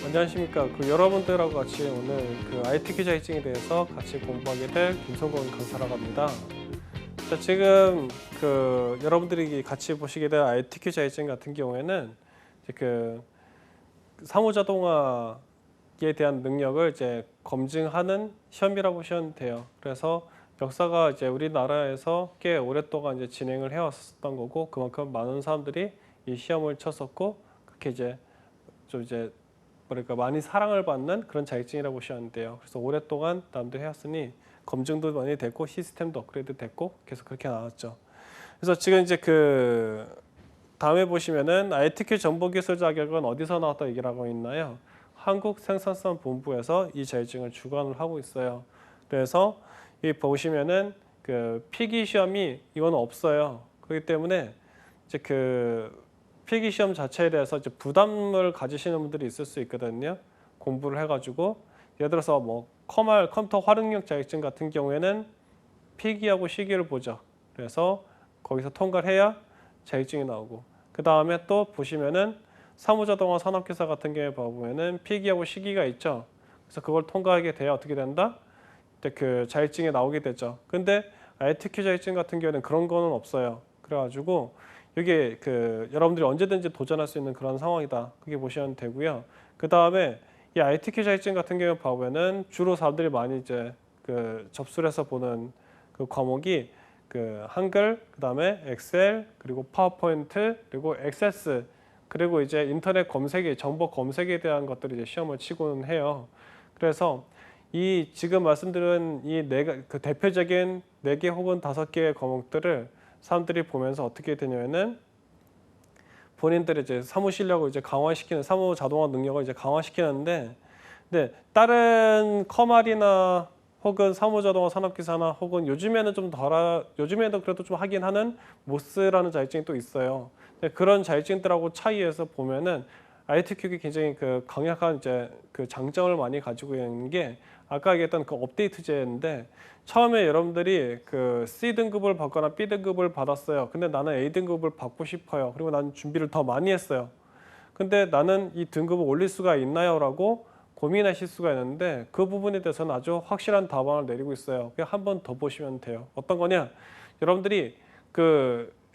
안녕하십니까. 여러분들하고 같이 오늘 ITQ 자격증에 대해서 같이 공부하게 될 김성곤 강사라고 합니다. 자, 지금 여러분들이 같이 보시게 될 ITQ 자격증 같은 경우에는 이제 사무자동화에 대한 능력을 이제 검증하는 시험이라고 보시면 돼요. 그래서 역사가 이제 우리나라에서 꽤 오랫동안 이제 진행을 해왔었던 거고, 그만큼 많은 사람들이 이 시험을 쳤었고, 그렇게 이제 좀 이제 그러니까 많이 사랑을 받는 그런 자격증이라고 보시면 돼요. 그래서 오랫동안 남들 해왔으니 검증도 많이 됐고 시스템도 업그레이드 됐고 계속 그렇게 나왔죠. 그래서 지금 이제 다음에 보시면은 ITQ 정보기술 자격은 어디서 나왔다 얘기를 하고 있나요? 한국생산성본부에서 이 자격증을 주관을 하고 있어요. 그래서 이 보시면은 필기 시험이 이건 없어요. 그렇기 때문에 이제 필기 시험 자체에 대해서 이제 부담을 가지시는 분들이 있을 수 있거든요. 공부를 해가지고 예를 들어서 뭐 컴퓨터 활용력 자격증 같은 경우에는 필기하고 실기를 보죠. 그래서 거기서 통과를 해야 자격증이 나오고, 그 다음에 또 보시면은 사무자동화 산업기사 같은 경우에 보면은 필기하고 실기가 있죠. 그래서 그걸 통과하게 돼야 어떻게 된다? 자격증이 나오게 되죠. 근데 ITQ 자격증 같은 경우에는 그런 거는 없어요. 그래가지고 이게 여러분들이 언제든지 도전할 수 있는 그런 상황이다. 그렇게 보시면 되고요. 그 다음에 이 ITQ 자격증 같은 경우 보면은 주로 사람들이 많이 이제 접수를 해서 보는 과목이 한글, 그 다음에 엑셀, 그리고 파워포인트, 그리고 액세스, 그리고 이제 인터넷 검색에 정보 검색에 대한 것들을 이제 시험을 치고는 해요. 그래서 이 지금 말씀드린 이 대표적인 4개 혹은 5개의 과목들을 사람들이 보면서 어떻게 되냐면은 본인들의 이제 사무 실력을 이제 강화시키는 사무 자동화 능력을 이제 강화시키는데, 근데 다른 커말이나 혹은 사무 자동화 산업기사나 혹은 요즘에는 요즘에도 그래도 좀 하긴 하는 모스라는 자격증이 또 있어요. 근데 그런 자격증들하고 차이에서 보면은 ITQ가 굉장히 강력한 이제 장점을 많이 가지고 있는 게 아까 얘기했던 업데이트제인데, 처음에 여러분들이 C등급을 받거나 B등급을 받았어요. 근데 나는 A등급을 받고 싶어요. 그리고 나는 준비를 더 많이 했어요. 근데 나는 이 등급을 올릴 수가 있나요? 라고 고민하실 수가 있는데, 그 부분에 대해서는 아주 확실한 답안을 내리고 있어요. 그냥 한 번 더 보시면 돼요. 어떤 거냐? 여러분들이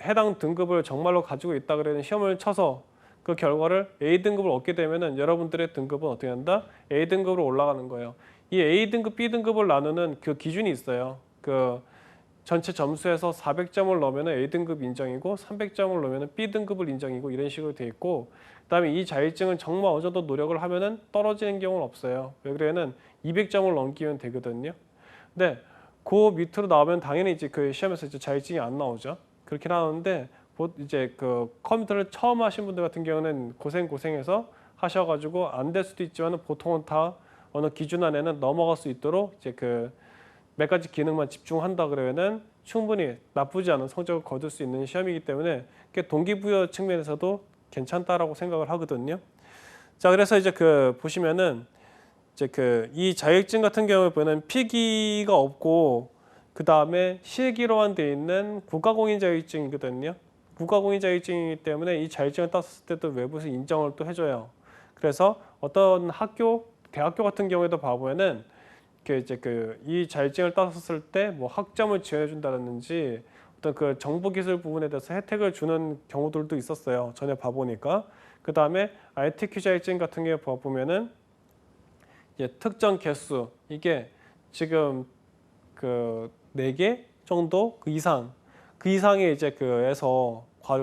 해당 등급을 정말로 가지고 있다 그러면 시험을 쳐서 그 결과를 A등급을 얻게 되면은 여러분들의 등급은 어떻게 한다? A등급으로 올라가는 거예요. 이 A등급, B등급을 나누는 기준이 있어요. 전체 점수에서 400점을 넣으면 A등급 인정이고 300점을 넣으면 B등급을 인정이고 이런 식으로 돼 있고, 그다음에 이 자격증은 정말 어느 정도 노력을 하면은 떨어지는 경우는 없어요. 왜 그래는 200점을 넘기면 되거든요. 근데 그 밑으로 나오면 당연히 이제 시험에서 이제 자격증이 안 나오죠. 그렇긴 하는데 이제 컴퓨터를 처음 하신 분들 같은 경우는 고생해서 하셔가지고 안 될 수도 있지만 보통은 다 어느 기준 안에는 넘어갈 수 있도록 이제 몇 가지 기능만 집중한다 그러면은 충분히 나쁘지 않은 성적을 거둘 수 있는 시험이기 때문에 동기부여 측면에서도 괜찮다라고 생각을 하거든요. 자, 그래서 이제 보시면은 이제 이 자격증 같은 경우에 보면 필기가 없고 그 다음에 실기로만 돼 있는 국가공인 자격증이거든요. 국가공인 자격증이기 때문에 이 자격증을 땄을 때도 외부에서 인정을 또 해줘요. 그래서 어떤 대학교 같은 경우에도 봐보면은 이 자격증을 땄을 때 뭐 학점을 지원해 준다든지 어떤 정보기술 부분에 대해서 혜택을 주는 경우들도 있었어요. 전에 봐보니까. 그 다음에 ITQ 자격증 같은 경우에 봐보면은 이제 특정 개수, 이게 지금 4개 정도 그 이상의 이제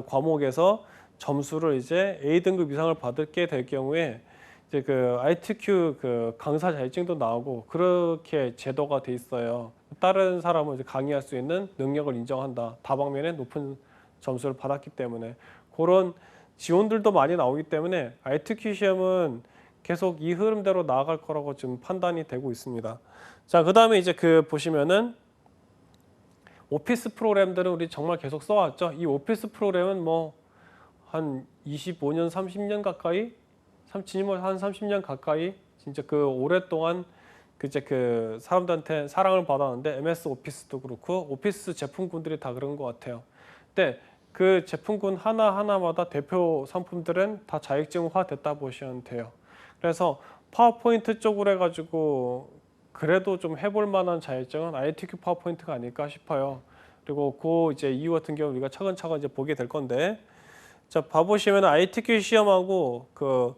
과목에서 점수를 이제 A등급 이상을 받게 될 경우에 이제 ITQ 강사 자격증도 나오고 그렇게 제도가 돼 있어요. 다른 사람을 이제 강의할 수 있는 능력을 인정한다. 다방면에 높은 점수를 받았기 때문에 그런 지원들도 많이 나오기 때문에 ITQ 시험은 계속 이 흐름대로 나아갈 거라고 지금 판단이 되고 있습니다. 자, 그 다음에 이제 보시면은 오피스 프로그램들은 우리 정말 계속 써왔죠. 이 오피스 프로그램은 뭐 한 25년, 30년 가까이, 한 30년 가까이 진짜 오랫동안 사람들한테 사랑을 받았는데, MS 오피스도 그렇고 오피스 제품군들이 다 그런 것 같아요. 근데 제품군 하나하나마다 대표 상품들은 다 자격증화 됐다 보시면 돼요. 그래서 파워포인트 쪽으로 해가지고 그래도 좀 해볼 만한 자격증은 ITQ 파워포인트가 아닐까 싶어요. 그리고 그 이제 이유 같은 경우 우리가 차근차근 이제 보게 될 건데, 자 봐보시면 ITQ 시험하고 그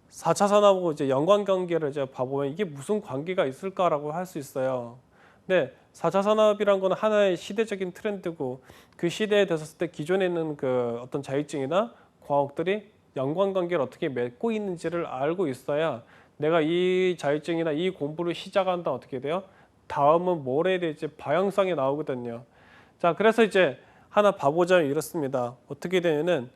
4차 산업하고 이제 연관 관계를 이제 봐보면 이게 무슨 관계가 있을까라고 할 수 있어요. 근데 4차 산업이란 건 하나의 시대적인 트렌드고 그 시대에 됐었을 때 기존에 있는 그 어떤 자격증이나 과목들이 연관 관계를 어떻게 맺고 있는지를 알고 있어야 내가 이 자격증이나 이 공부를 시작한다 어떻게 돼요? 다음은 뭘 해야 될지 방향성이 나오거든요. 자, 그래서 이제 하나 봐보자면 이렇습니다. 어떻게 되냐면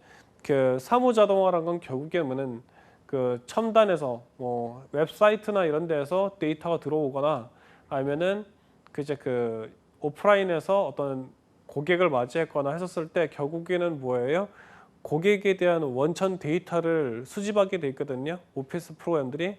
그 사무자동화라는 건 결국에는 그 첨단에서 뭐 웹사이트나 이런 데에서 데이터가 들어오거나 아니면은 그 이제 그 오프라인에서 어떤 고객을 맞이했거나 했었을 때 결국에는 뭐예요? 고객에 대한 원천 데이터를 수집하게 돼 있거든요. 오피스 프로그램들이.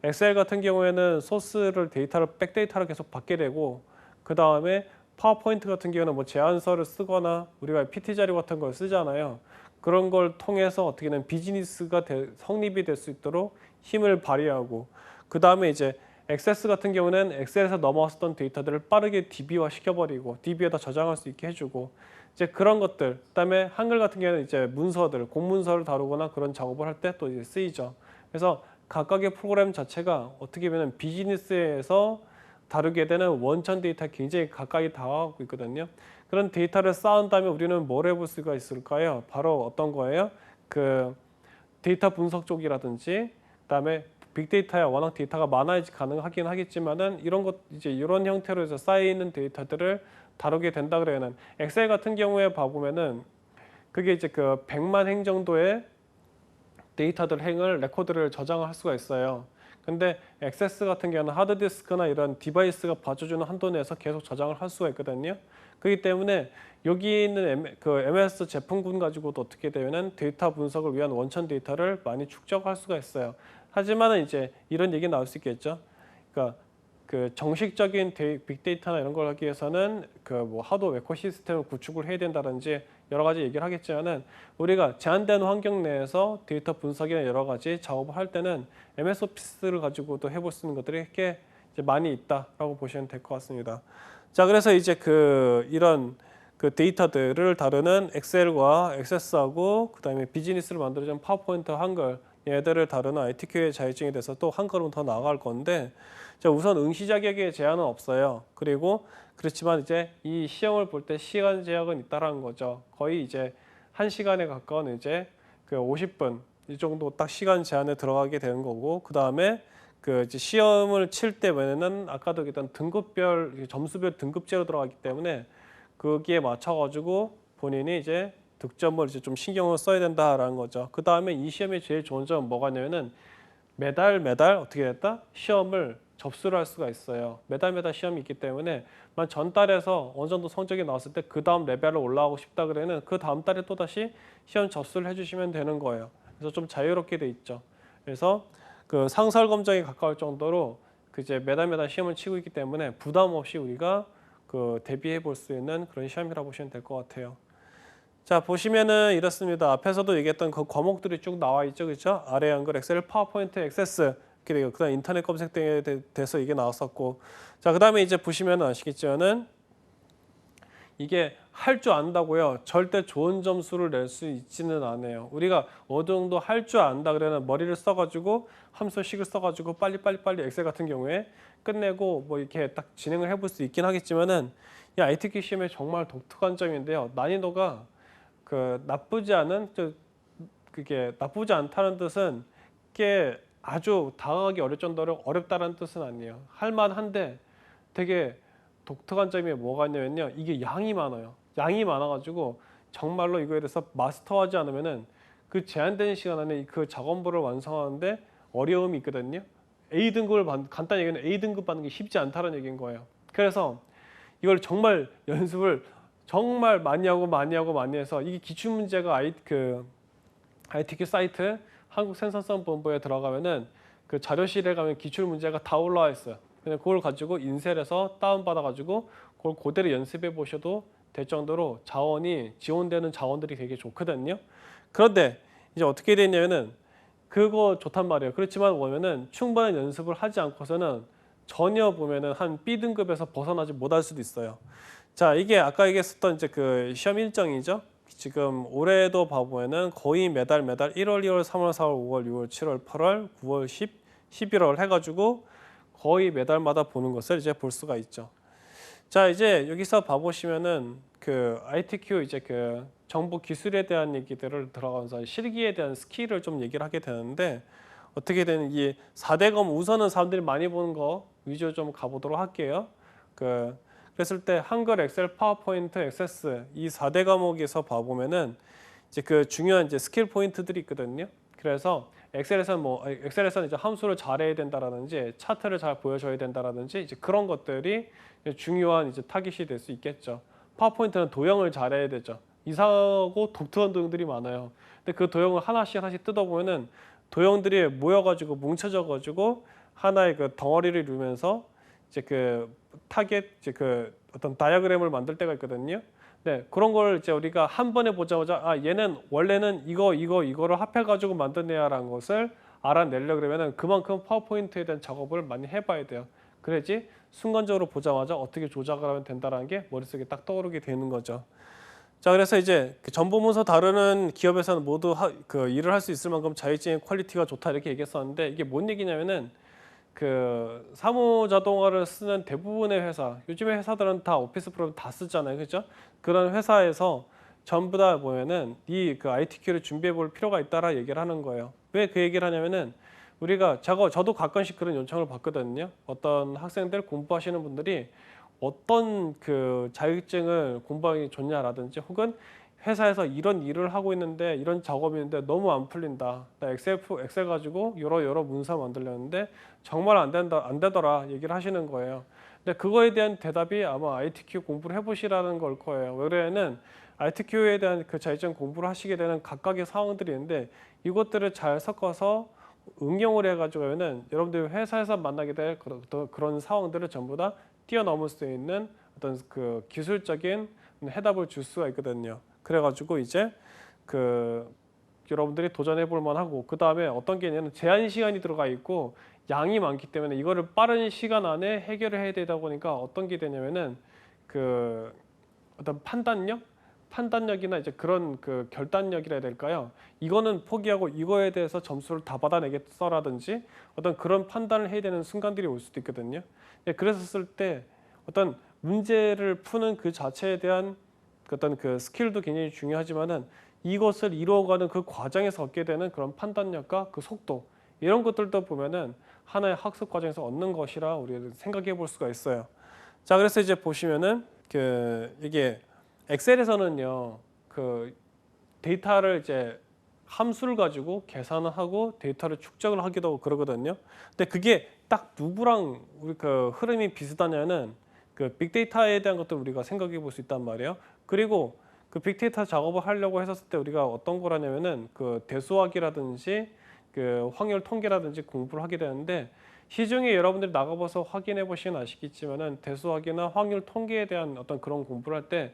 엑셀 같은 경우에는 소스를 데이터를 백데이터를 계속 받게 되고 그 다음에 파워포인트 같은 경우는 뭐 제안서를 쓰거나 우리가 PT 자료 같은 걸 쓰잖아요. 그런 걸 통해서 어떻게든 비즈니스가 성립이 될 수 있도록 힘을 발휘하고 그 다음에 이제 액세스 같은 경우는 엑셀에서 넘어왔었던 데이터들을 빠르게 DB화 시켜버리고 DB에다 저장할 수 있게 해주고 이제 그런 것들 그다음에 한글 같은 경우는 이제 문서들 공문서를 다루거나 그런 작업을 할 때 또 이제 쓰이죠. 그래서 각각의 프로그램 자체가 어떻게 보면 비즈니스에서 다루게 되는 원천 데이터에 굉장히 가까이 다가가고 있거든요. 그런 데이터를 쌓은 다음에 우리는 뭘 해볼 수가 있을까요? 바로 어떤 거예요? 그 데이터 분석 쪽이라든지 그다음에 빅데이터야 워낙 데이터가 많아야지 가능하긴 하겠지만은 이런 것 이제 이런 형태로 해서 쌓여 있는 데이터들을 다루게 된다 그래는 엑셀 같은 경우에 봐보면은 그게 이제 그 100만 행 정도의 데이터들 행을 레코드를 저장할 수가 있어요. 근데 액세스 같은 경우는 하드디스크나 이런 디바이스가 봐줘주는 한도 내에서 계속 저장을 할 수가 있거든요. 그렇기 때문에 여기 있는 그 MS 제품군 가지고도 어떻게 되면은 데이터 분석을 위한 원천 데이터를 많이 축적할 수가 있어요. 하지만은 이제 이런 얘기 나올 수 있겠죠. 그러니까 그 정식적인 빅데이터나 이런 걸 하기 위해서는 그 뭐 하드웨어 에코 시스템을 구축을 해야 된다든지 여러 가지 얘기를 하겠지만은 우리가 제한된 환경 내에서 데이터 분석이나 여러 가지 작업을 할 때는 MS 오피스를 가지고도 해볼 수 있는 것들이 꽤 이제 많이 있다라고 보시면 될 것 같습니다. 자, 그래서 이제 그 이런 그 데이터들을 다루는 엑셀과 액세스하고 그다음에 비즈니스를 만들어주는 파워포인트 한글 얘들을 다루는 ITQ의 자격증에 대해서 또 한 걸음 더 나아갈 건데 자, 우선 응시 자격에 제한은 없어요. 그리고 그렇지만 이제 이 시험을 볼 때 시간 제약은 있다라는 거죠. 거의 이제 1시간에 가까운 이제 그 50분 이 정도 딱 시간 제한에 들어가게 되는 거고 그 다음에 그 이제 시험을 칠 때에는 아까도 얘기했던 등급별 점수별 등급제로 들어가기 때문에 거기에 맞춰가지고 본인이 이제 득점을 이제 좀 신경을 써야 된다라는 거죠. 그 다음에 이 시험의 제일 좋은 점은 뭐가 냐면은 매달 어떻게 됐다? 시험을 접수를 할 수가 있어요. 매달 시험이 있기 때문에 만 전달에서 어느 정도 성적이 나왔을 때 그 다음 레벨로 올라가고 싶다 그러면 그 다음 달에 또 다시 시험 접수를 해주시면 되는 거예요. 그래서 좀 자유롭게 돼 있죠. 그래서 그 상설 검정에 가까울 정도로 그 이제 매달 시험을 치고 있기 때문에 부담 없이 우리가 그 대비해 볼 수 있는 그런 시험이라고 보시면 될 것 같아요. 자, 보시면은 이렇습니다. 앞에서도 얘기했던 그 과목들이 쭉 나와 있죠, 그렇죠? 아래 한글, 엑셀, 파워포인트, 액세스, 그리고 그다음 인터넷 검색 등에 대해서 이게 나왔었고, 자, 그다음에 이제 보시면 아시겠지만은 이게 할 줄 안다고요. 절대 좋은 점수를 낼 수 있지는 않아요. 우리가 어느 정도 할 줄 안다 그러면 머리를 써가지고 함수식을 써가지고 빨리 엑셀 같은 경우에 끝내고 뭐 이렇게 딱 진행을 해볼 수 있긴 하겠지만은 이 ITQ 시험의 정말 독특한 점인데요. 난이도가 그 나쁘지 않은 그게 나쁘지 않다는 뜻은 꽤 아주 다가가기 어려울 정도로 어렵다는 뜻은 아니에요. 할만한데 되게 독특한 점이 뭐가 있냐면요. 이게 양이 많아요. 양이 많아가지고 정말로 이거에 대해서 마스터하지 않으면은 그 제한된 시간 안에 그 작업물을 완성하는데 어려움이 있거든요. A등급을 간단히 얘기하면 A등급 받는 게 쉽지 않다는 얘기인 거예요. 그래서 이걸 정말 연습을 정말 많이 해서 이게 기출문제가 ITQ 사이트 한국생산성본부에 들어가면은 그 자료실에 가면 기출문제가 다 올라와 있어요. 그냥 그걸 가지고 인쇄해서 다운받아가지고 그걸 그대로 연습해 보셔도 될 정도로 지원되는 자원들이 되게 좋거든요. 그런데 이제 어떻게 되냐면은 그거 좋단 말이에요. 그렇지만 보면은 충분한 연습을 하지 않고서는 전혀 보면은 한 B등급에서 벗어나지 못할 수도 있어요. 자, 이게 아까 얘기했었던 이제 그 시험 일정이죠. 지금 올해도 봐보면은 거의 매달 1월, 2월, 3월, 4월, 5월, 6월, 7월, 8월, 9월, 10, 11월 해가지고 거의 매달마다 보는 것을 이제 볼 수가 있죠. 자, 이제 여기서 봐보시면은 그 ITQ 이제 그 정보 기술에 대한 얘기들을 들어가면서 실기에 대한 스킬을 좀 얘기를 하게 되는데 어떻게 되는 이 4대 과목 우선은 사람들이 많이 보는 거 위주로 좀 가보도록 할게요. 그랬을 때 한글, 엑셀, 파워포인트, 액세스 이 4대 과목에서 봐보면은 이제 그 중요한 이제 스킬 포인트들이 있거든요. 그래서 엑셀에서는 이제 함수를 잘해야 된다라든지 차트를 잘 보여줘야 된다라든지 이제 그런 것들이 중요한 이제 타깃이 될 수 있겠죠. 파워포인트는 도형을 잘해야 되죠. 이상하고 독특한 도형들이 많아요. 근데 그 도형을 하나씩 뜯어보면은 도형들이 모여가지고 뭉쳐져가지고 하나의 그 덩어리를 이루면서 이제 그 타겟 이제 그 어떤 다이어그램을 만들 때가 있거든요. 네, 그런 걸 이제 우리가 한 번에 보자마자 아 얘는 원래는 이거를 합해가지고 만든 애야라는 것을 알아내려 그러면은 그만큼 파워포인트에 대한 작업을 많이 해봐야 돼요. 그래야지 순간적으로 보자마자 어떻게 조작을 하면 된다는 게 머릿속에 딱 떠오르게 되는 거죠. 자, 그래서 이제 그 정보 문서 다루는 기업에서는 모두 그 일을 할 수 있을 만큼 자율적인 퀄리티가 좋다 이렇게 얘기했었는데 이게 뭔 얘기냐면은 그 사무 자동화를 쓰는 대부분의 회사, 요즘에 회사들은 다 오피스 프로그램 다 쓰잖아요, 그죠? 그런 회사에서 전부 다 보면은 이 그 ITQ를 준비해 볼 필요가 있다라 얘기를 하는 거예요. 왜 그 얘기를 하냐면은 우리가 저도 가끔씩 그런 요청을 받거든요. 어떤 학생들 공부하시는 분들이 어떤 그 자격증을 공부하기 좋냐라든지 혹은 회사에서 이런 일을 하고 있는데 이런 작업이 있는데 너무 안 풀린다. 나 엑셀 가지고 여러 문서 만들려는데 정말 안 되더라 얘기를 하시는 거예요. 근데 그거에 대한 대답이 아마 ITQ 공부를 해보시라는 걸 거예요. 왜냐면은 ITQ에 대한 그 자격증 공부를 하시게 되는 각각의 상황들이 있는데 이것들을 잘 섞어서 응용을 해가지고는 여러분들이 회사에서 만나게 될 그런 상황들을 전부 다 뛰어넘을 수 있는 어떤 그 기술적인 해답을 줄 수가 있거든요. 그래가지고 이제 그 여러분들이 도전해 볼 만하고 그 다음에 어떤 게 있냐면 제한 시간이 들어가 있고 양이 많기 때문에 이거를 빠른 시간 안에 해결을 해야 되다 보니까 어떤 게 되냐면은 그 어떤 판단력이나 이제 그런 그 결단력이라 해야 될까요? 이거는 포기하고 이거에 대해서 점수를 다 받아내겠어라든지 어떤 그런 판단을 해야 되는 순간들이 올 수도 있거든요. 그랬었을 때 어떤 문제를 푸는 그 자체에 대한 어떤 그 스킬도 굉장히 중요하지만은 이것을 이루어가는 그 과정에서 얻게 되는 그런 판단력과 그 속도 이런 것들도 보면은 하나의 학습 과정에서 얻는 것이라 우리가 생각해 볼 수가 있어요. 자, 그래서 이제 보시면은 그 이게 엑셀에서는요 그 데이터를 이제 함수를 가지고 계산을 하고 데이터를 축적을 하기도 하고 그러거든요. 근데 그게 딱 누구랑 우리 그 흐름이 비슷하냐는 그 빅데이터에 대한 것들 우리가 생각해 볼 수 있단 말이에요. 그리고 그 빅데이터 작업을 하려고 했었을 때 우리가 어떤 거라냐면은 그 대수학이라든지 그 확률 통계라든지 공부를 하게 되는데 시중에 여러분들이 나가봐서 확인해 보시면 아시겠지만은 대수학이나 확률 통계에 대한 어떤 그런 공부를 할 때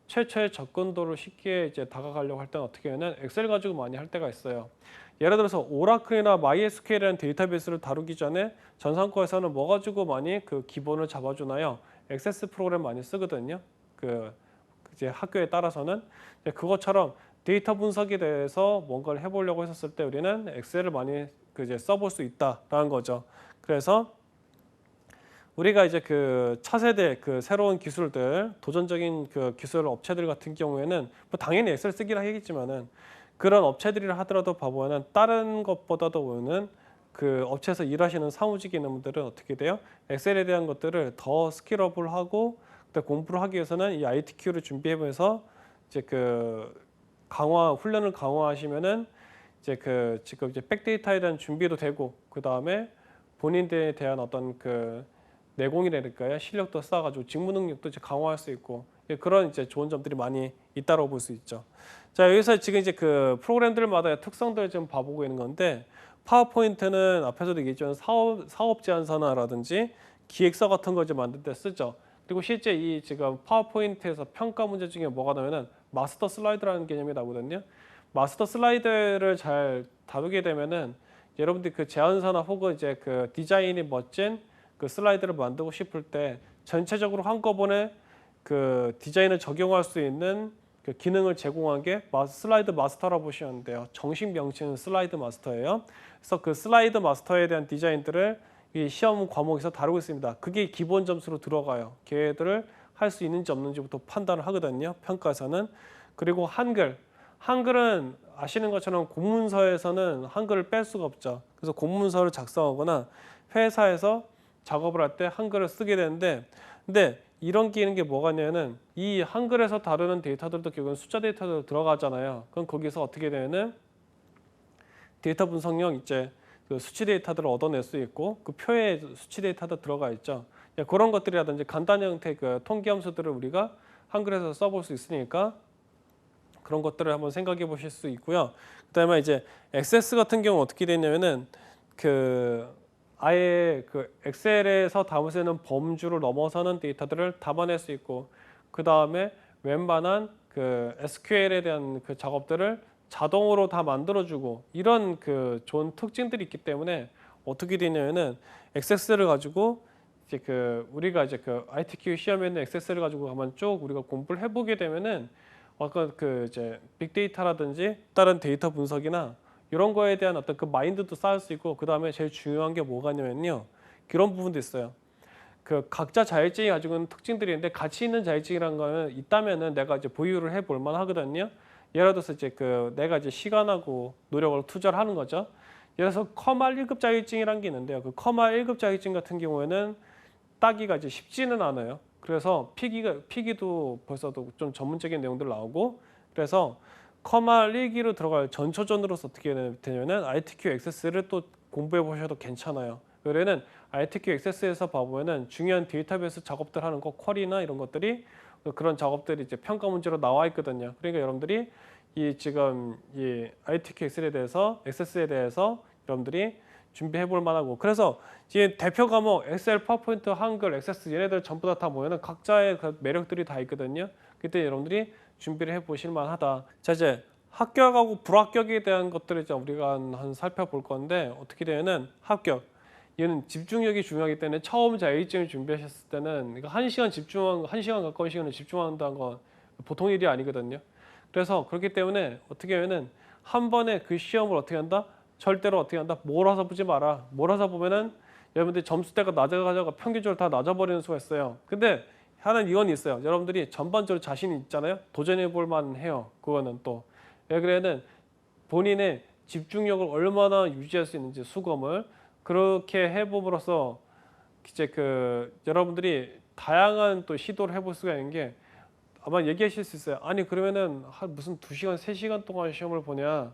최초의 접근도를 쉽게 이제 다가가려고 할 때는 어떻게 하냐면 엑셀 가지고 많이 할 때가 있어요. 예를 들어서 오라클이나 MySQL이라는 데이터베이스를 다루기 전에 전산과에서는 뭐 가지고 많이 그 기본을 잡아주나요? 액세스 프로그램 많이 쓰거든요. 그 이제 학교에 따라서는 그것처럼 데이터 분석에 대해서 뭔가를 해보려고 했었을 때 우리는 엑셀을 많이 그 이제 써볼 수 있다라는 거죠. 그래서 우리가 이제 그 차세대 그 새로운 기술들, 도전적인 그 기술 업체들 같은 경우에는 뭐 당연히 엑셀 쓰기를 하겠지만은 그런 업체들이라 하더라도 봐보면은 다른 것보다도 보면은 그 업체에서 일하시는 사무직에 있는 분들은 어떻게 돼요? 엑셀에 대한 것들을 더 스킬업을 하고 그때 공부를 하기 위해서는 이 ITQ를 준비해보면서 이제 그 훈련을 강화하시면은 이제 그 지금 이제 백데이터에 대한 준비도 되고 그 다음에 본인들에 대한 어떤 그 내공이랄까요 실력도 쌓아가지고 직무 능력도 이제 강화할 수 있고 그런 이제 좋은 점들이 많이 있다고 볼 수 있죠. 자, 여기서 지금 이제 그 프로그램들마다의 특성들을 좀 봐보고 있는 건데 파워포인트는 앞에서도 얘기했지만 사업 제안서나라든지 기획서 같은 거 이제 만들 때 쓰죠. 그리고 실제 이 지금 파워포인트에서 평가 문제 중에 뭐가 나오면은 마스터 슬라이드라는 개념이 나오거든요. 마스터 슬라이드를 잘 다루게 되면은 여러분들이 그 제안서나 혹은 이제 그 디자인이 멋진 그 슬라이드를 만들고 싶을 때 전체적으로 한꺼번에 그 디자인을 적용할 수 있는 그 기능을 제공한 게 슬라이드 마스터라고 보시면 돼요. 정식 명칭은 슬라이드 마스터예요. 그래서 그 슬라이드 마스터에 대한 디자인들을 이 시험 과목에서 다루고 있습니다. 그게 기본 점수로 들어가요. 걔들을 할 수 있는지 없는지부터 판단을 하거든요. 평가에서는. 그리고 한글은 아시는 것처럼 공문서에서는 한글을 뺄 수가 없죠. 그래서 공문서를 작성하거나 회사에서 작업을 할 때 한글을 쓰게 되는데, 근데 이런 게 있는 게 뭐가 있냐면은 이 한글에서 다루는 데이터들도 결국은 숫자 데이터도 들어가잖아요. 그럼 거기서 어떻게 되면은 데이터 분석용 이제 그 수치 데이터들을 얻어낼 수 있고 그 표에 수치 데이터도 들어가 있죠. 그런 것들이라든지 간단 형태의 그 통계 함수들을 우리가 한글에서 써볼 수 있으니까 그런 것들을 한번 생각해 보실 수 있고요. 그다음에 이제 XS 같은 경우 어떻게 되냐면은 그 아예 그 엑셀에서 담을 수 있는 범주를 넘어서는 데이터들을 담아낼 수 있고 그다음에 웬만한 그 SQL에 대한 그 작업들을 자동으로 다 만들어주고 이런 그 좋은 특징들이 있기 때문에 어떻게 되냐면은 XS를 가지고 이제 그 우리가 이제 그 ITQ 시험에 있는 XS를 가지고 한번 쭉 우리가 공부를 해보게 되면은 아까 그 이제 빅데이터라든지 다른 데이터 분석이나 이런 거에 대한 어떤 그 마인드도 쌓을 수 있고 그 다음에 제일 중요한 게 뭐가 있냐면요 그런 부분도 있어요. 그 각자 자격증이 가지고 있는 특징들이 있는데 가치 있는 자격증이라는 거는 있다면은 내가 이제 보유를 해볼 만하거든요. 예를 들어서 이제 그 내가 이제 시간하고 노력을 투자를 하는 거죠. 예를 들어서 커말 1급 자격증이라는 게 있는데요. 그 커말 1급 자격증 같은 경우에는 따기가 이제 쉽지는 않아요. 그래서 피기도 벌써도 좀 전문적인 내용들 나오고 그래서 커말 1기로 들어갈 전초전으로서 어떻게 되냐면은 ITQ XS를 또 공부해 보셔도 괜찮아요. 왜냐면 ITQ XS에서 봐보면은 중요한 데이터베이스 작업들 하는 거 쿼리나 이런 것들이 그런 작업들이 이제 평가 문제로 나와 있거든요. 그러니까 여러분들이 이 지금 이 ITQ XS에 대해서 여러분들이 준비해 볼 만하고 그래서 이제 대표 과목 엑셀, 파워포인트, 한글, XS 얘네들 전부 다 모여는 각자의 그 매력들이 다 있거든요. 그때 여러분들이 준비를 해 보실 만하다. 자 이제 합격하고 불합격에 대한 것들을 이제 우리가 한 살펴볼 건데 어떻게 되면은 합격. 얘는 집중력이 중요하기 때문에 처음 자격증을 준비하셨을 때는 이거 1시간 가까운 시간을 집중한다는 건 보통 일이 아니거든요. 그래서 그렇기 때문에 어떻게 하면은 한 번에 그 시험을 어떻게 한다? 절대로 어떻게 한다? 몰아서 보지 마라. 몰아서 보면은 여러분들이 점수대가 낮아가지고 평균적으로 다 낮아버리는 수가 있어요. 근데 하나는 이건 있어요. 여러분들이 전반적으로 자신이 있잖아요. 도전해 볼 만해요. 그거는 또. 왜 그래는 본인의 집중력을 얼마나 유지할 수 있는지 수검을 그렇게 해봄으로써 이제 그 여러분들이 다양한 또 시도를 해볼 수가 있는 게 아마 얘기하실 수 있어요. 아니 그러면은 한 무슨 2시간, 3시간 동안 시험을 보냐?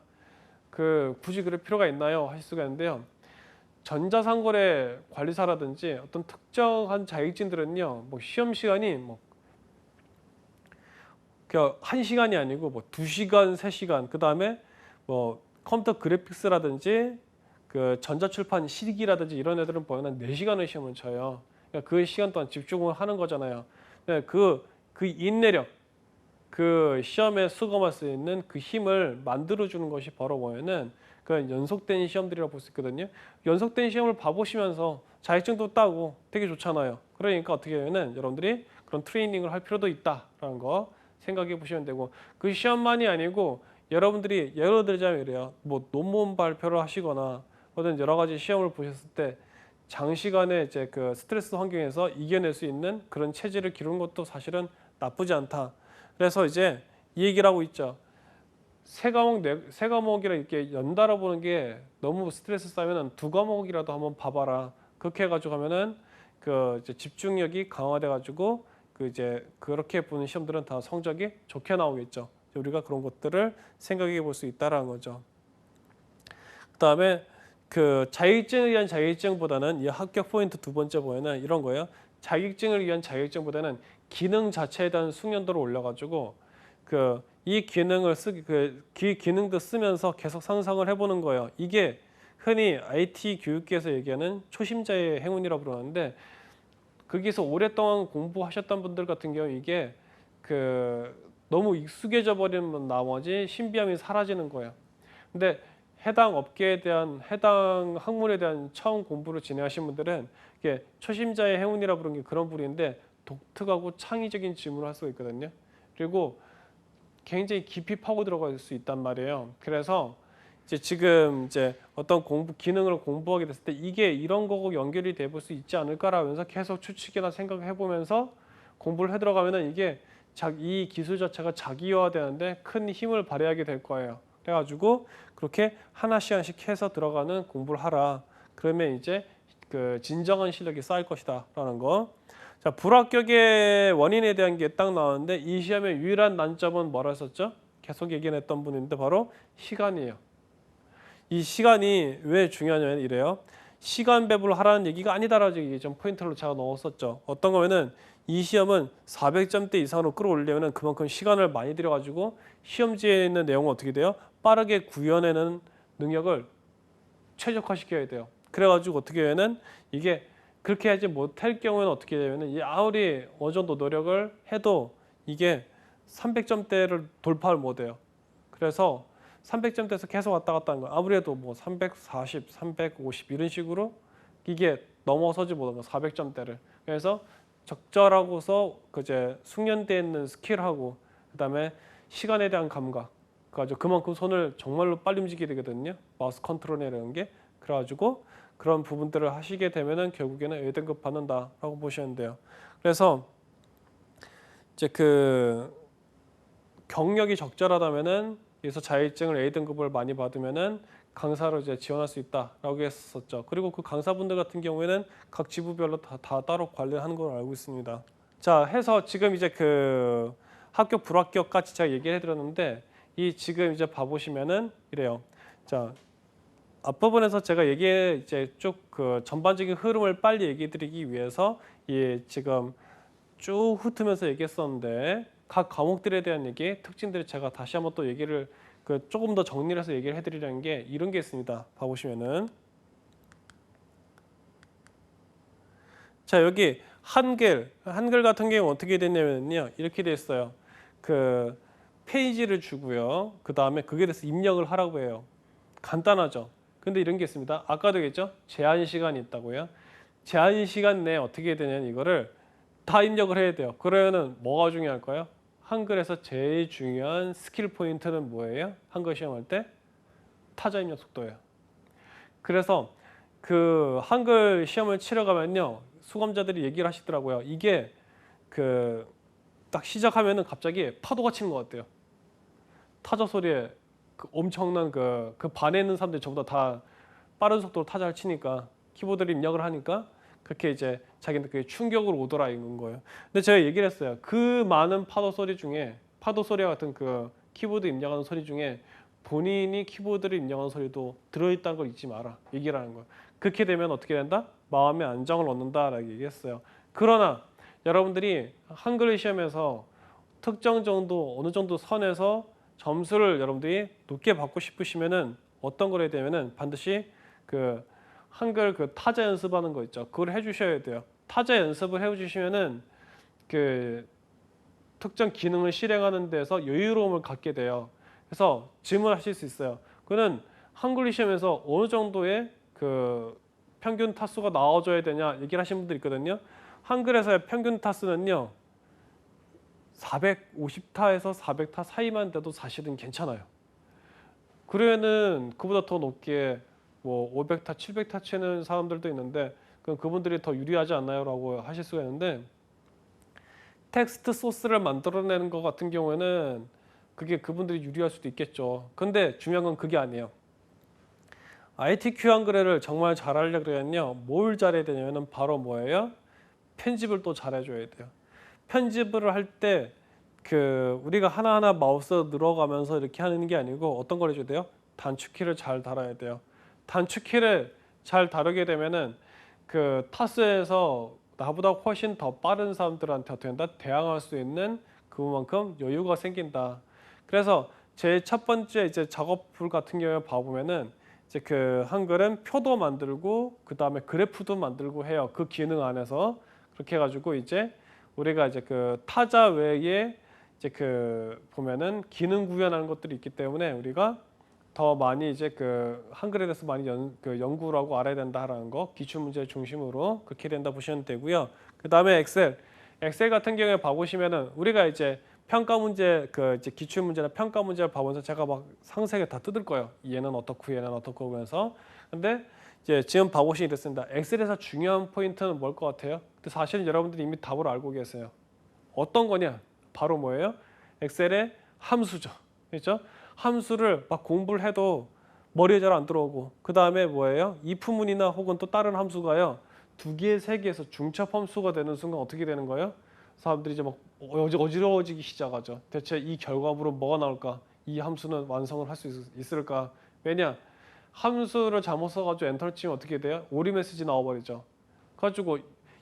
그 굳이 그럴 필요가 있나요? 하실 수가 있는데요. 전자상거래 관리사라든지 어떤 특정한 자격증들은요. 뭐 시험 시간이 뭐 그냥 1시간이 아니고 뭐 2시간, 3시간 그다음에 뭐 컴퓨터 그래픽스라든지 그 전자출판 실기라든지 이런 애들은 보면 4시간을 시험을 쳐요. 그러니까 그 시간 동안 집중을 하는 거잖아요. 그 인내력, 그 시험에 수검할 수 있는 그 힘을 만들어주는 것이 바로 뭐냐면 그 연속된 시험들이라고 볼 수 있거든요. 연속된 시험을 봐보시면서 자격증도 따고 되게 좋잖아요. 그러니까 어떻게 하면은 여러분들이 그런 트레이닝을 할 필요도 있다라는 거 생각해 보시면 되고 그 시험만이 아니고 여러분들이 예를 들자면 이래요. 뭐 논문 발표를 하시거나 혹은 여러 가지 시험을 보셨을 때 장시간의 이제 그 스트레스 환경에서 이겨낼 수 있는 그런 체질을 기르는 것도 사실은 나쁘지 않다. 그래서 이제 이 얘기를 하고 있죠. 세 과목이라 이렇게 연달아 보는 게 너무 스트레스 쌓이면 2과목이라도 한번 봐봐라. 그렇게 해가지고 하면은 그 이제 집중력이 강화돼 가지고 그 이제 그렇게 보는 시험들은 다 성적이 좋게 나오겠죠. 우리가 그런 것들을 생각해 볼 수 있다라는 거죠. 그다음에 그 자격증을 위한 자격증보다는 이 합격 포인트 두 번째 보면은 이런 거예요. 자격증을 위한 자격증보다는 기능 자체에 대한 숙련도를 올려가지고 그 이 기능을 기능도 쓰면서 계속 상상을 해보는 거예요. 이게 흔히 IT 교육계에서 얘기하는 초심자의 행운이라고 그러는데 거기서 오랫동안 공부하셨던 분들 같은 경우 이게 그 너무 익숙해져 버리는 나머지 신비함이 사라지는 거예요. 근데 해당 업계에 대한 해당 학문에 대한 처음 공부를 진행하신 분들은 이게 초심자의 행운이라 부르는 게 그런 부류인데 독특하고 창의적인 질문을 할 수가 있거든요. 그리고 굉장히 깊이 파고 들어갈 수 있단 말이에요. 그래서 이제 지금 이제 어떤 기능을 공부하게 됐을 때 이게 이런 거고 연결이 돼 볼 수 있지 않을까라면서 계속 추측이나 생각을 해보면서 공부를 해 들어가면은 이게 이 기술 자체가 자기화되는데 큰 힘을 발휘하게 될 거예요. 그래가지고 그렇게 하나씩 해서 들어가는 공부를 하라. 그러면 이제 그 진정한 실력이 쌓일 것이다라는 거. 자, 불합격의 원인에 대한 게 딱 나왔는데 이 시험의 유일한 난점은 뭐라 했었죠? 계속 얘기했던 분인데 바로 시간이에요. 이 시간이 왜 중요하냐면 이래요. 시간 배분을 하라는 얘기가 아니다라는 얘기 좀 포인트로 제가 넣었었죠. 어떤 거면은 이 시험은 400점대 이상으로 끌어올리면 그만큼 시간을 많이 들여가지고 시험지에 있는 내용은 어떻게 돼요? 빠르게 구현해내는 능력을 최적화시켜야 돼요. 그래가지고 어떻게 하면은 이게 그렇게 하지 못할 경우에는 어떻게 되냐면은 이 아무리 어느 정도 노력을 해도 이게 300점대를 돌파를 못해요. 그래서 300점대에서 계속 왔다 갔다 하는 거예요. 아무래도 뭐 340, 350 이런 식으로 이게 넘어서지 못하는 거예요. 400점대를. 그래서 적절하고서 그제 숙련되어 있는 스킬하고 그다음에 시간에 대한 감각 그래가지고 그만큼 손을 정말로 빨리 움직이게 되거든요. 마우스 컨트롤이라는 게. 그래가지고 그런 부분들을 하시게 되면은 결국에는 A등급 받는다라고 보시면 돼요. 그래서 이제 그 경력이 적절하다면은 그래서 자격증을 A등급을 많이 받으면은 강사로 이제 지원할 수 있다라고 했었죠. 그리고 그 강사분들 같은 경우에는 각 지부별로 다 따로 관리하는 걸로 알고 있습니다. 자, 해서 지금 이제 그 합격 불합격까지 제가 얘기를 해드렸는데 이 지금 이제 봐보시면은 이래요. 자, 앞부분에서 제가 이제 쭉 그 전반적인 흐름을 빨리 얘기해드리기 위해서 이 지금 쭉 훑으면서 얘기했었는데 각 과목들에 대한 얘기, 특징들을 제가 다시 한번 또 얘기를 그 조금 더 정리를 해서 얘기를 해드리려는 게 이런 게 있습니다. 봐보시면은 자, 여기 한글 같은 경우 어떻게 됐냐면요 이렇게 돼 있어요. 그 페이지를 주고요. 그 다음에 그게 대해서 입력을 하라고 해요. 간단하죠. 근데 이런 게 있습니다. 아까도 얘기했죠. 제한 시간이 있다고요. 제한 시간 내에 어떻게 해야 되냐면 이거를 다 입력을 해야 돼요. 그러면은 뭐가 중요할까요? 한글에서 제일 중요한 스킬 포인트는 뭐예요? 한글 시험할 때 타자 입력 속도예요. 그래서 그 한글 시험을 치러 가면요 수험자들이 얘기를 하시더라고요. 이게 그 딱 시작하면은 갑자기 파도가 치는 것 같아요. 타자 소리에 그 엄청난 그 반에 있는 사람들이 전부 다 빠른 속도로 타자를 치니까 키보드를 입력을 하니까 그렇게 이제 자기는 그게 충격으로 오더라 이런 거예요. 근데 제가 얘기를 했어요. 그 많은 파도 소리 중에 파도 소리와 같은 그 키보드 입력하는 소리 중에 본인이 키보드를 입력하는 소리도 들어있다는 걸 잊지 마라. 얘기를 하는 거예요. 그렇게 되면 어떻게 된다? 마음의 안정을 얻는다라고 얘기했어요. 그러나 여러분들이 한글 시험에서 특정 정도 어느 정도 선에서 점수를 여러분들이 높게 받고 싶으시면은 어떤 걸 해야 되면은 반드시 그 한글 그 타자 연습하는 거 있죠. 그걸 해주셔야 돼요. 타자 연습을 해주시면은 그 특정 기능을 실행하는 데서 여유로움을 갖게 돼요. 그래서 질문하실 수 있어요. 그는 한글 시험에서 어느 정도의 그 평균 타수가 나와줘야 되냐 얘기를 하시는 분들 있거든요. 한글에서의 평균 타수는요. 450타에서 400타 사이만 돼도 사실은 괜찮아요. 그러면은 그보다 더 높게 뭐 500타, 700타 치는 사람들도 있는데 그럼 그분들이 더 유리하지 않나요? 라고 하실 수가 있는데 텍스트 소스를 만들어내는 것 같은 경우에는 그게 그분들이 유리할 수도 있겠죠. 근데 중요한 건 그게 아니에요. ITQ 한글을 정말 잘하려면요. 뭘 잘해야 되냐면 바로 뭐예요? 편집을 또 잘해줘야 돼요. 편집을 할 때 그 우리가 하나하나 마우스 늘어가면서 이렇게 하는 게 아니고 어떤 걸 해줘야 돼요? 단축키를 잘 달아야 돼요. 단축키를 잘 다루게 되면은 그 타수에서 나보다 훨씬 더 빠른 사람들한테 어떻게 된다? 대항할 수 있는 그만큼 여유가 생긴다. 그래서 제 첫 번째 이제 작업풀 같은 경우에 봐보면은 이제 그 한글은 표도 만들고 그 다음에 그래프도 만들고 해요. 그 기능 안에서 그렇게 해가지고 이제 우리가 이제 그 타자 외에 이제 그 보면은 기능 구현하는 것들이 있기 때문에 우리가 더 많이 이제 그 한글에 대해서 많이 연구를 하고 알아야 된다라는 거 기출 문제 중심으로 그렇게 된다 보시면 되고요. 그 다음에 엑셀 같은 경우에 봐보시면은 우리가 이제 평가 문제 그 이제 기출 문제나 평가 문제를 봐보면서 제가 막 상세하게 다 뜯을 거예요. 얘는 어떻고 얘는 어떻고 그래서 근데 이제 지금 봐보시면 이렇습니다. 엑셀에서 중요한 포인트는 뭘 것 같아요? 근데 사실은 여러분들이 이미 답을 알고 계세요. 어떤 거냐? 바로 뭐예요? 엑셀의 함수죠. 그렇죠? 함수를 막 공부를 해도 머리에 잘 안 들어오고 그 다음에 뭐예요? if문이나 혹은 또 다른 함수가요. 2개, 3개에서 중첩 함수가 되는 순간 어떻게 되는 거예요? 사람들이 이제 막 어지러워지기 시작하죠. 대체 이 결과물은 뭐가 나올까? 이 함수는 완성을 할 수 있을까? 왜냐? 함수를 잘못 써가지고 엔터를 치면 어떻게 돼요? 오리 메시지 나와버리죠. 그래가지고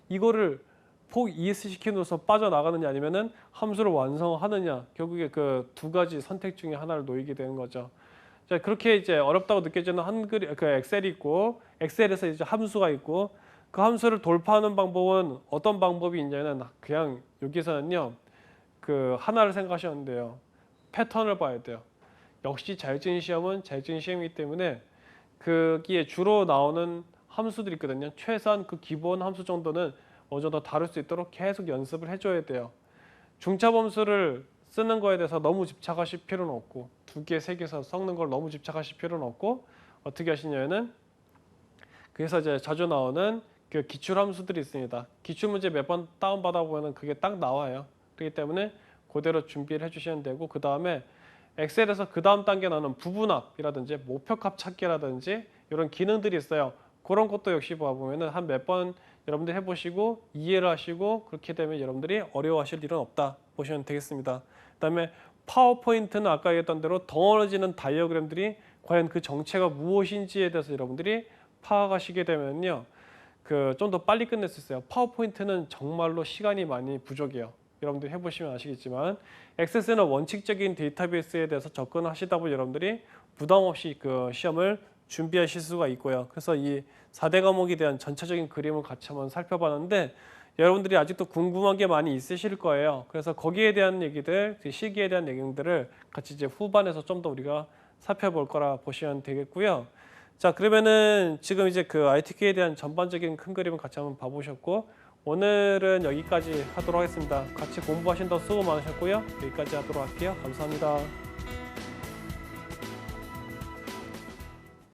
이거를 폭 ES 시키면서 빠져나가느냐 아니면은 함수를 완성하느냐 결국에 그 두 가지 선택 중에 하나를 놓이게 되는 거죠. 자, 그렇게 이제 어렵다고 느껴지는 한글 그 엑셀이 있고 엑셀에서 이제 함수가 있고 그 함수를 돌파하는 방법은 어떤 방법이 있냐면 그냥 여기서는요 그 하나를 생각하시면 돼요. 패턴을 봐야 돼요. 역시 자격증 시험은 자격증 시험이기 때문에 거기에 주로 나오는 함수들이 있거든요. 최소한 그 기본 함수 정도는 어느 정도 다룰 수 있도록 계속 연습을 해줘야 돼요. 중첩 함수를 쓰는 거에 대해서 너무 집착하실 필요는 없고 2개, 3개에서 섞는 걸 너무 집착하실 필요는 없고 어떻게 하시냐면은 그래서 이제 자주 나오는 그 기출 함수들이 있습니다. 기출 문제 몇 번 다운받아 보면은 그게 딱 나와요. 그렇기 때문에 그대로 준비를 해주시면 되고 그 다음에 엑셀에서 그 다음 단계 나오는 부분합이라든지 목표값 찾기라든지 이런 기능들이 있어요. 그런 것도 역시 봐보면은 한 몇 번 여러분들 해보시고 이해를 하시고 그렇게 되면 여러분들이 어려워하실 일은 없다 보시면 되겠습니다. 그다음에 파워포인트는 아까 얘기했던 대로 덩어러지는 다이어그램들이 과연 그 정체가 무엇인지에 대해서 여러분들이 파악하시게 되면요, 그 좀 더 빨리 끝낼 수 있어요. 파워포인트는 정말로 시간이 많이 부족해요. 여러분들이 해보시면 아시겠지만 엑세스는 원칙적인 데이터베이스에 대해서 접근하시다 보면 여러분들이 부담 없이 그 시험을 준비하실 수가 있고요. 그래서 이 4대 과목에 대한 전체적인 그림을 같이 한번 살펴봤는데 여러분들이 아직도 궁금한 게 많이 있으실 거예요. 그래서 거기에 대한 얘기들, 그 시기에 대한 내용들을 같이 이제 후반에서 좀 더 우리가 살펴볼 거라 보시면 되겠고요. 자, 그러면은 지금 이제 그 ITK에 대한 전반적인 큰 그림을 같이 한번 봐보셨고 오늘은 여기까지 하도록 하겠습니다. 같이 공부하신다고 수고 많으셨고요. 여기까지 하도록 할게요. 감사합니다.